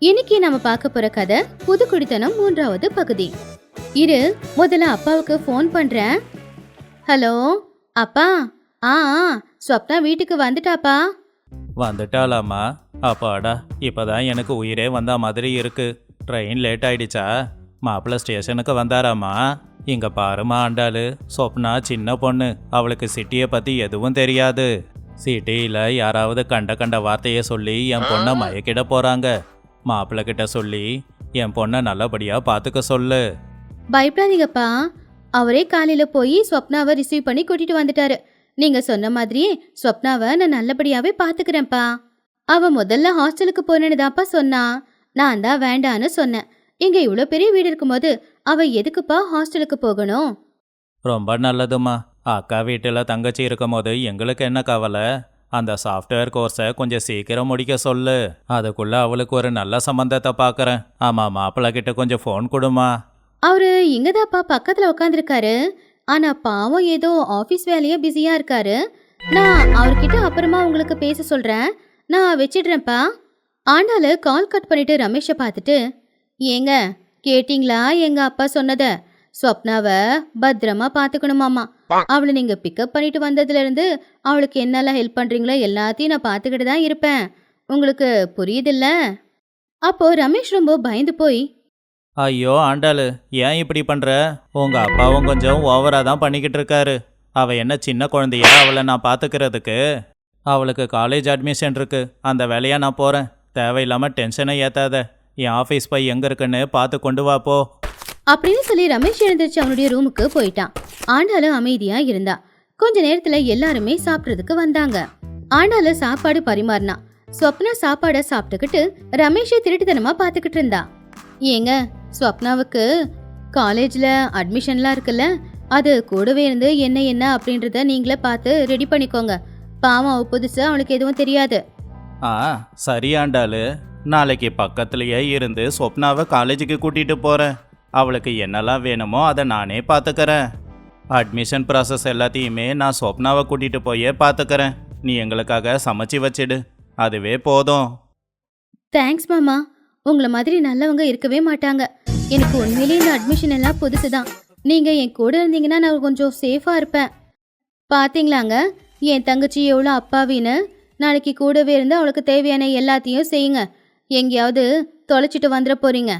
இன்னைக்கு நம்ம பார்க்க போற கதை புது குடித்தனம் 3வது பகுதி. முதல்ல அப்பாவுக்கு ஃபோன் பண்றேன். ஹலோ அப்பா. ஆ ஸ்வப்னா வீட்டுக்கு வந்துட்டாப்பா. வந்துட்டாலாமா? அப்பாடா, இப்பதான் எனக்கு உயிரே வந்த மாதிரி இருக்கு. ட்ரெயின் லேட் ஆயிடுச்சா? மாப்பிள்ளை ஸ்டேஷனுக்கு வந்தாராமா? இங்க பாருமா ஆண்டாளு, சொப்னா சின்ன பொண்ணு, அவளுக்கு சிட்டியை பத்தி எதுவும் தெரியாது. சிட்டியில யாராவது கண்ட வார்த்தையை சொல்லி என் பொண்ணை மயக்கிட போறாங்க. மாப்பிள்ளை கிட்ட சொல்லி என் பொண்ணை நல்லபடியா பாத்துக்க சொல்லு. பயப்படாதீங்கப்பா, அவரே காலையில போய் ஸ்வப்னாவை ரிசீவ் பண்ணி கூட்டிட்டு வந்துட்டாரு. நீங்க சொன்ன மாதிரியே ஸ்வப்னாவை நான் நல்லபடியாவே பாத்துக்கிறேன்ப்பா. அவ முதல்ல ஹாஸ்டலுக்கு போனேன்னுதான்ப்பா சொன்னா. நான் தான் வேண்டான்னு சொன்னேன். இங்க இவ்வளோ பெரிய வீடு இருக்கும்போது அவ எதுக்குப்பா ஹாஸ்டலுக்கு போகணும்? ரொம்ப நல்லதுமா. அக்கா வீட்டில் தங்கச்சி இருக்கும் போது எங்களுக்கு என்ன கவலை? அந்த சாஃப்ட்வேர் கோர்ஸை கொஞ்சம் சீக்கிரம் முடிக்க சொல்லு. அதுக்குள்ள அவளுக்கு ஒரு நல்ல சம்பந்தத்தை பார்க்குறேன். ஆமாம், மாப்பிள்ளை கிட்ட கொஞ்சம் ஃபோன் கொடுமா. அவரு இங்கதாப்பா பக்கத்துல உட்காந்துருக்காரு. ஆனா பாவம் ஏதோ ஆபீஸ் வேலையா பிஸியா இருக்காரு. நான் அவர்கிட்ட அப்புறமா உங்களுக்கு பேச சொல்றேன். நான் வச்சிடுறேன்ப்பா. ஆண்டாளு கால் கட் பண்ணிட்டு ரமேஷை பார்த்துட்டு, ஏங்க கேட்டிங்களா எங்க அப்பா சொன்னத? ஸ்வப்னாவை பத்திரமா பாத்துக்கணுமாமா. அவளை நீங்க பிக்கப் பண்ணிட்டு வந்ததுல இருந்து அவளுக்கு என்னெல்லாம் ஹெல்ப் பண்றீங்களோ எல்லாத்தையும் நான் பாத்துக்கிட்டு தான் இருப்பேன். உங்களுக்கு புரியுதில்ல? அப்போ ரமேஷ் ரொம்ப பயந்து போய், ஐயோ ஆண்டாளு, ஏன் இப்படி பண்ணுற? உங்கள் அப்பாவும் கொஞ்சம் ஓவராக தான் பண்ணிக்கிட்டு இருக்காரு. அவள் என்ன சின்ன குழந்தையா அவளை நான் பார்த்துக்கிறதுக்கு? அவளுக்கு காலேஜ் அட்மிஷன் இருக்கு, அந்த வேலையா நான் போகிறேன். தேவையில்லாமல் டென்ஷனை ஏற்றாத. என் ஆஃபீஸ் போய் எங்கே இருக்குன்னு பார்த்து கொண்டு வா போ அப்படின்னு சொல்லி ரமேஷ் எழுந்திரிச்சு அவனுடைய ரூமுக்கு போயிட்டான். ஆண்டாளு அமைதியா இருந்தா. கொஞ்ச நேரத்துல எல்லாருமே சாப்பிட்றதுக்கு வந்தாங்க. ஆண்டாளு சாப்பாடு பரிமாறினா. ஸ்வப்னா சாப்பாடை சாப்பிட்டுக்கிட்டு ரமேஷை திருட்டுத்தனமா பாத்துக்கிட்டு இருந்தா. ஏங்க, ஸ்வப்னாவுக்கு காலேஜ்ல அட்மிஷன்லாம் இருக்குல்ல, அது கூடவே இருந்து என்ன அப்படின்றத நீங்களே பார்த்து ரெடி பண்ணிக்கோங்க. பாவம், அவ புதுசு, அவளுக்கு எதுவும் தெரியாது. சரி ஆண்டாளு, நாளைக்கு பக்கத்துலேயே இருந்து சொப்னாவை காலேஜுக்கு கூட்டிகிட்டு போகிறேன். அவளுக்கு என்னெல்லாம் வேணுமோ அதை நானே பார்த்துக்கிறேன். அட்மிஷன் ப்ராசஸ் எல்லாத்தையுமே நான் சொப்னாவை கூட்டிகிட்டு போயே பார்த்துக்கிறேன். நீ எங்களுக்காக சமைச்சு வச்சிடு, அதுவே போதும். தேங்க்ஸ் மாமா. உங்களை மாதிரி நல்லவங்க இருக்கவே மாட்டாங்க. எனக்கு உண்மையிலேயே இந்த அட்மிஷன் எல்லாம் புதுசு தான். நீங்கள் என் கூட இருந்தீங்கன்னா நான் கொஞ்சம் சேஃபாக இருப்பேன். பார்த்தீங்களாங்க என் தங்கச்சி எவ்வளோ அப்பாவின்னு. நாளைக்கு கூடவே இருந்து அவளுக்கு தேவையான எல்லாத்தையும் செய்யுங்க. எங்கேயாவது தொலைச்சிட்டு வந்துட போறீங்க.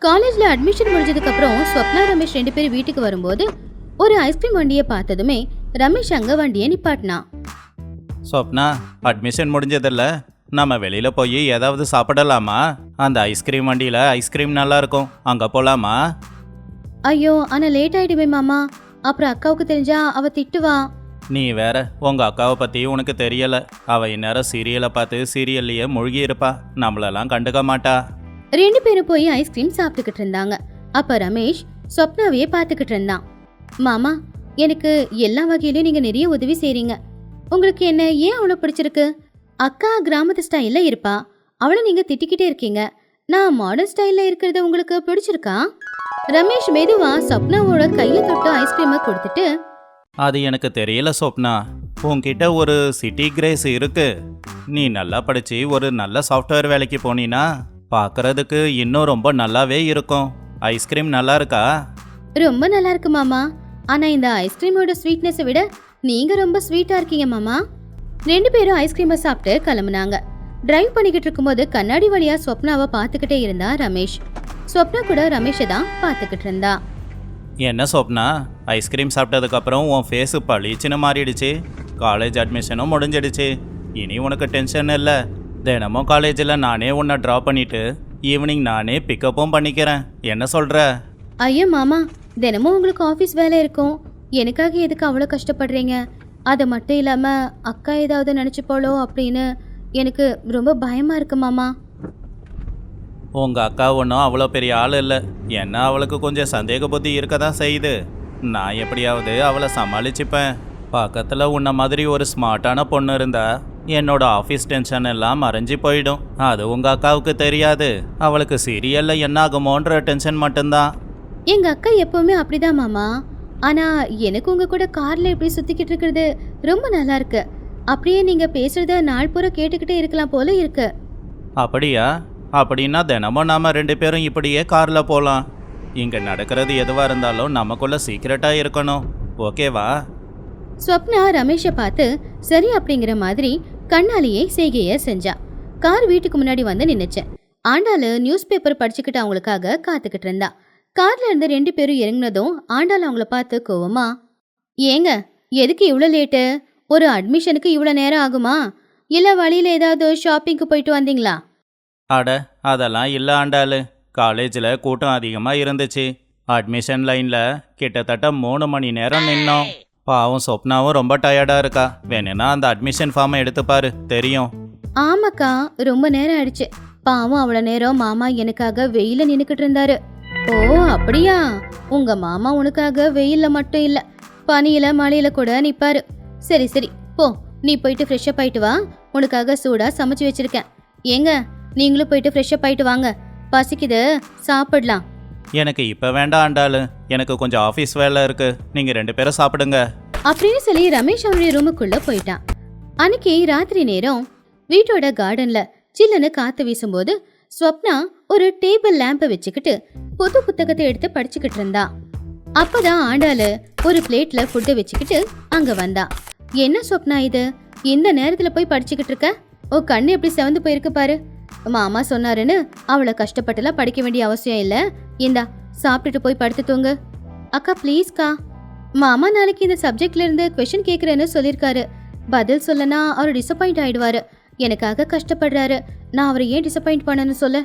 காலேஜ்ல அட்மிஷன் முடிஞ்சதுக்கு அப்புறம் ஸ்வப்னா ரமேஷ் 2 பேரும் வீட்டுக்கு வரும்போது ஒரு ஐஸ்கிரீம் வண்டியை பார்த்ததுமே ரமேஷ் அங்க வண்டியை நிப்பாட்டினான். சொப்னா, அட்மிஷன் முடிஞ்சதில்ல, நம்ம வெளியில் போய் ஏதாவது சாப்பிடலாமா? அந்த ஐஸ்கிரீம் வண்டியில் ஐஸ்கிரீம் நல்லா இருக்கும், அங்கே போகலாமா? ஐயோ, ஆனால் லேட் ஆயிடுமே மாமா. அப்புறம் அக்காவுக்கு தெரிஞ்சா அவ திட்டுவா. நீ வேற, உங்கள் அக்காவை பற்றி உனக்கு தெரியலை. அவள் இந்நேரம் சீரியலை பார்த்து சீரியல்லையே மூழ்கி இருப்பா, நம்மளெல்லாம் கண்டுக்க மாட்டா. 2 பேரும் போய் ஐஸ்கிரீம் சாப்பிட்டுக்கிட்டு இருந்தாங்க. அப்ப ரமேஷ் ஸ்வப்னாவையே பார்த்துக்கிட்டு இருந்தான். மாமா, எனக்கு எல்லா வகையிலும் நீங்க நிறைய உதவி செய்றீங்க. உங்களுக்கு என்ன ஏன் அவ்வளோ பிடிச்சிருக்கு? அக்கா கிராமத்து ஸ்டைல்ல இருப்பா, அவளை நீங்க திட்டிக்கிட்டே இருக்கீங்க. நான் மாடர்ன் ஸ்டைல்ல இருக்கிறது உங்களுக்கு பிடிச்சிருக்கா? ரமேஷ் மெதுவா ஸ்வப்னாவோட கையை தொட்டு ஐஸ்கிரீமை கொடுத்துட்டு, அது எனக்கு தெரியல சொப்னா, உன்கிட்ட ஒரு சிட்டி கிரேஸ் இருக்கு. நீ நல்லா படிச்சு ஒரு நல்ல சாஃப்ட்வேர் வேலைக்கு போனீன்னா பார்க்கறதுக்கு இன்னும் ரொம்ப நல்லாவே இருக்கும். ஐஸ்கிரீம் நல்லா இருக்கா? ரொம்ப நல்லா இருக்கு மாமா. ஆனா இந்த ஐஸ்கிரீமோட ஸ்வீட்னஸை விட நீங்க ரொம்ப ஸ்வீட்டா இருக்கீங்க மாமா. 2 பேரும் ஐஸ்கிரீமை சாப்பிட்டு கிளம்புனாங்க. டிரைவ் பண்ணிக்கிட்டு இருக்கும்போது கண்ணாடி வழியா ஸ்வப்னாவை பார்த்துக்கிட்டே இருந்தா ரமேஷ். ஸ்வப்னா கூட ரமேஷை தான் பார்த்துக்கிட்டு இருந்தா. என்ன சொப்னா, ஐஸ்கிரீம் சாப்பிட்டதுக்கப்புறம் உன் ஃபேஸு பளிச்சுன்னு மாறிடுச்சு. காலேஜ் அட்மிஷனும் முடிஞ்சிடுச்சு. இனி உனக்கு டென்ஷன் இல்லை. தினமும் காலேஜில் நானே உன்னை ட்ராப் பண்ணிவிட்டு ஈவினிங் நானே பிக்கப்பும் பண்ணிக்கிறேன். என்ன சொல்கிற? ஐயோ மாமா, தினமும் உங்களுக்கு ஆஃபீஸ் வேலை இருக்கும். எனக்காக எதுக்கு அவ்வளோ கஷ்டப்படுறீங்க? அது மட்டும் இல்லாமல் அக்கா ஏதாவது நினச்சிப்போளோ அப்படின்னு எனக்கு ரொம்ப பயமாக இருக்கு மாமா. உங்கள் அக்கா ஒன்றும் அவ்வளோ பெரிய ஆள் இல்லை. என்ன அவளுக்கு கொஞ்சம் சந்தேக புத்தி இருக்க தான் செய்யுது. நான் எப்படியாவது அவளை சமாளிச்சுப்பேன். பக்கத்தில் உன்ன மாதிரி ஒரு ஸ்மார்ட்டான பொண்ணு இருந்தா என்னோட ஆஃபீஸ் டென்ஷன் எல்லாம் மறைஞ்சி போயிடும். அது உங்கள் அக்காவுக்கு தெரியாது. அவளுக்கு சீரியலில் என்ன ஆகுமோன்ற டென்ஷன் மட்டும்தான். எங்கள் அக்கா எப்போவுமே அப்படிதான் மாமா. ஆனால் எனக்கு உங்கள் கூட காரில் இப்படி சுற்றிக்கிட்டு இருக்கிறது ரொம்ப நல்லா இருக்கு. அப்படியே நீங்க பேசுறத நாள் பூரா கேட்டுக்கிட்டே இருக்கலாம் போல இருக்கு. அப்படியா? அப்படின்னா தினமும் நாம 2 பேரும் இப்படியே கார்ல போலாம். இங்க நடக்கிறது எதுவா இருந்தாலும் நமக்குள்ள சீக்கிரட்டா இருக்கணும். ஓகேவா? ஸ்வப்னா ரமேஷை பார்த்து சரி அப்படிங்கிற மாதிரி கண்ணாலேயே செய்கைய செஞ்சா. கார் வீட்டுக்கு முன்னாடி வந்து நின்னுச்சு. ஆண்டாளு நியூஸ் பேப்பர் படிச்சுக்கிட்டு அவங்களுக்காக காத்துக்கிட்டு இருந்தா. கார்ல இருந்து 2 பேரும் இறங்குனதும் ஆண்டாள் அவங்கள பார்த்து கோவமா, ஏங்க எதுக்கு இவ்வளோ லேட்டு? ஒரு அட்மிஷனுக்கு இவ்வளோ நேரம் ஆகுமா? இல்லை வழியில் ஏதாவது ஷாப்பிங்க்கு போயிட்டு வந்தீங்களா? அட அதெல்லாம் இல்லை ஆண்டாளு. காலேஜில் கூட்டம் அதிகமாக இருந்துச்சு. அட்மிஷன் லைனில் கிட்டத்தட்ட 3 மணி நேரம் நின்னோம். பாவம் சொப்னாவும் ரொம்ப டயர்டாக இருக்கா. வேணும்னா அந்த அட்மிஷன் ஃபார்மை எடுத்துப்பாரு, தெரியும். ஆமாக்கா, ரொம்ப நேரம் ஆயிடுச்சு. பாவம் அவ்வளோ நேரம் மாமா எனக்காக வெயில நின்னுக்கிட்டு இருந்தாரு. ஓ அப்படியா? உங்க மாமா உனக்காக வெயில்ல மட்டும் இல்ல, பனியில மழையில கூட நிப்பாரு. சரி சரி போ, நீ போயிட்டு ஃப்ரெஷ் அப் ஆயிட்டு வா. உனக்காக சூடா சமைச்சு வச்சிருக்கேன். ஏங்க நீங்களும் போயிட்டு ஃப்ரெஷ் அப் ஆயிட்டு வாங்க. பசிக்குது, சாப்பிடலாம். எனக்கு இப்போ வேண்டாம் ஆண்டாளு. எனக்கு கொஞ்சம் ஆஃபீஸ் வேலை இருக்கு. நீங்கள் 2 பேரும் சாப்பிடுங்க அப்படின்னு சொல்லி ரமேஷ் அவனுடைய ரூமுக்குள்ள போயிட்டான். அன்னைக்கு ராத்திரி நேரம் வீட்டோட கார்டன்ல சில்லுன்னு காத்து வீசும்போது ஸ்வப்னா ஒரு டேபிள் லேம்பை வச்சுக்கிட்டு புது புத்தகத்தை எடுத்து படிச்சுக்கிட்டு இருந்தா. அப்பதான் ஆண்டாளு ஒரு பிளேட்ல ஃபுட்டை வச்சுக்கிட்டு அங்க வந்தா. என்ன ஸ்வப்னா இது, இந்த நேரத்துல போய் படிச்சுக்கிட்டு இருக்க? ஓ கண்ணு எப்படி செவந்து போயிருக்கு பாரு. மாமா சொன்னாருன்னு அவளை கஷ்டப்பட்டுலாம் படிக்க வேண்டிய அவசியம் இல்ல. இந்தா சாப்பிட்டுட்டு போய் படுத்து தூங்கு. அக்கா ப்ளீஸ்க்கா, மாமா நாளைக்கு இந்த சப்ஜெக்ட்ல இருந்து கொஸ்டின் கேட்குறேன்னு சொல்லியிருக்காரு. பதில் சொல்லனா அவர் டிசப்பாயிண்ட் ஆயிடுவாரு. எனக்காக கஷ்டப்படுறாரு. நான் அவரை ஏன் டிசப்பாயிண்ட் பண்ணணும்னு சொல்ல?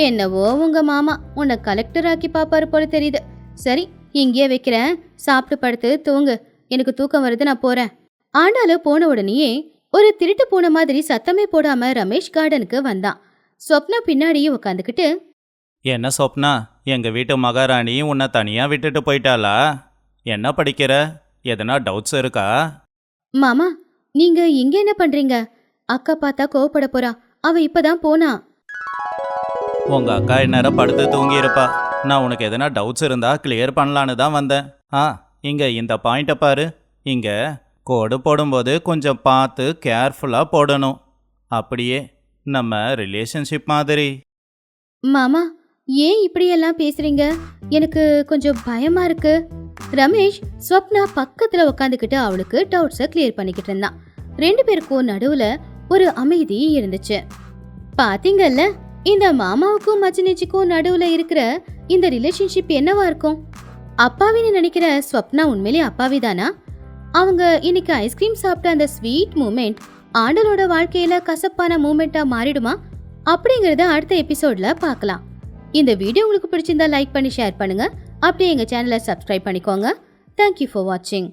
என்னவோ உங்க மாமா உன்னை கலெக்டர் ஆக்கி பாப்பாரு போல தெரியுது. சரி இங்கேயே வைக்கிறேன், சாப்பிட்டு படுத்து தூங்கு. எனக்கு தூக்கம் வருது, நான் போறேன். ஆண்டாலும் போன உடனேயே ஒரு திருட்டு பூனை மாதிரி சத்தமே போடாம ரமேஷ் கார்டனுக்கு வந்தான். ஸ்வப்னா பின்னாடியே உட்காந்துக்கிட்டு, என்ன சொப்னா, எங்கள் வீட்டு மகாராணி உன்னை தனியாக விட்டுட்டு போயிட்டாளா? என்ன படிக்கிற? எதனா டவுட்ஸ் இருக்கா? மாமா நீங்க இங்க என்ன பண்றீங்க? அக்கா பார்த்தா கோவப்பட போறா. அவ இப்பதான் போனா. உங்கள் அக்கா இந்நேரம் படுத்து தூங்கியிருப்பா. நான் உனக்கு எதனா டவுட்ஸ் இருந்தா கிளியர் பண்ணலான்னு தான் வந்தேன். இங்கே இந்த பாயிண்ட்டை பாரு. இங்கே கோடு போடும்போது கொஞ்சம் பார்த்து கேர்ஃபுல்லாக போடணும். அப்படியே நம்ம ரிலேஷன்ஷிப் மாதிரி. மாமா ஏன் இப்படியெல்லாம் பேசுறீங்க? எனக்கு கொஞ்சம் பயமா இருக்கு. ரமேஷ் ஸ்வப்னா பக்கத்துல உட்காந்துக்கிட்டு அவளுக்கு டவுட்ஸை கிளியர் பண்ணிக்கிட்டு இருந்தான். 2 பேருக்கும் நடுவுல ஒரு அமைதி இருந்துச்சு. பாத்தீங்கல்ல, இந்த மாமாவுக்கும் மச்சினிச்சிக்கும் நடுவுல இருக்கிற இந்த ரிலேஷன்ஷிப் என்னவா இருக்கும்? அப்பாவின்னு நினைக்கிற ஸ்வப்னா உண்மையிலே அப்பாவிதானா? அவங்க இன்னைக்கு ஐஸ்கிரீம் சாப்பிட்ட அந்த ஸ்வீட் மூமெண்ட் ஆண்டலோட வாழ்க்கையில கசப்பான மூமெண்டா மாறிடுமா? அப்படிங்கறத அடுத்த எபிசோட்ல பார்க்கலாம். இந்த வீடியோ உங்களுக்கு பிடிச்சிருந்தா லைக் பண்ணி ஷேர் பண்ணுங்க. அப்படியே எங்க சேனலை சப்ஸ்கிரைப் பண்ணிக்கோங்க. தேங்க்யூ ஃபார் வாட்சிங்.